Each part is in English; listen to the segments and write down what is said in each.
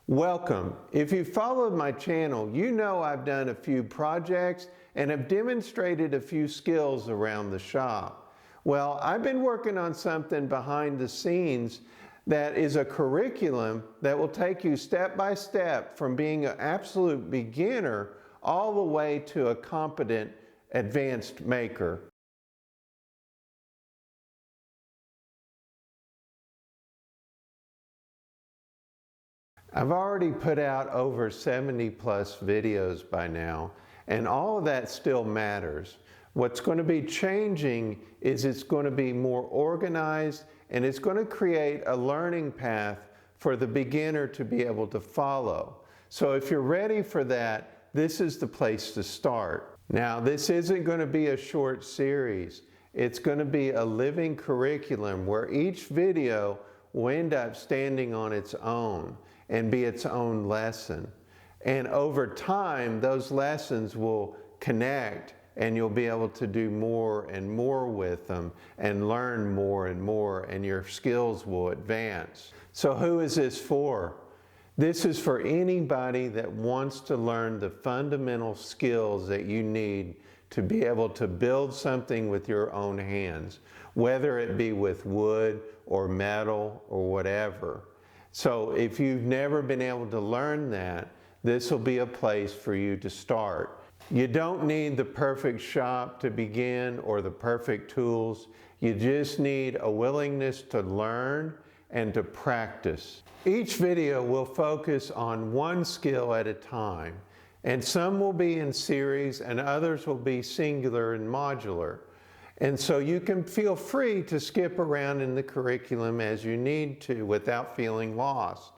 Welcome. If you followed my channel, you know I've done a few projects and have demonstrated a few skills around the shop. Well, I've been working on something behind the scenes that is a curriculum that will take you step by step from being an absolute beginner all the way to a competent advanced maker. I've already put out over 70 plus videos by now, and all of that still matters. What's going to be changing is it's going to be more organized, and it's going to create a learning path for the beginner to be able to follow. So if you're ready for that, this is the place to start. Now, this isn't going to be a short series. It's going to be a living curriculum where each video will end up standing on its own and be its own lesson. And over time, those lessons will connect and you'll be able to do more and more with them and learn more and more, and your skills will advance. So who is this for? This is for anybody that wants to learn the fundamental skills that you need to be able to build something with your own hands, whether it be with wood or metal or whatever. So if you've never been able to learn that, this will be a place for you to start. You don't need the perfect shop to begin or the perfect tools. You just need a willingness to learn and to practice. Each video will focus on one skill at a time, and some will be in series and others will be singular and modular. And so you can feel free to skip around in the curriculum as you need to without feeling lost.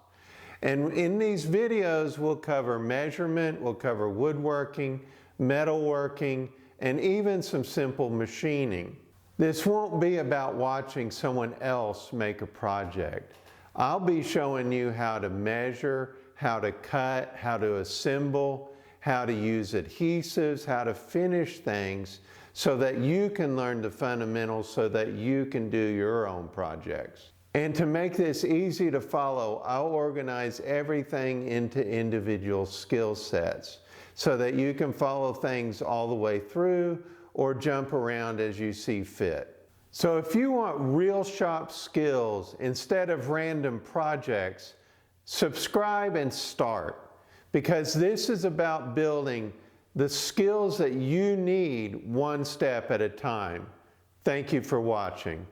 And in these videos, we'll cover measurement, we'll cover woodworking, metalworking, and even some simple machining. This won't be about watching someone else make a project. I'll be showing you how to measure, how to cut, how to assemble, how to use adhesives, how to finish things, so that you can learn the fundamentals so that you can do your own projects. And to make this easy to follow, I'll organize everything into individual skill sets so that you can follow things all the way through or jump around as you see fit. So if you want real shop skills instead of random projects, subscribe and start, because this is about building the skills that you need one step at a time. Thank you for watching.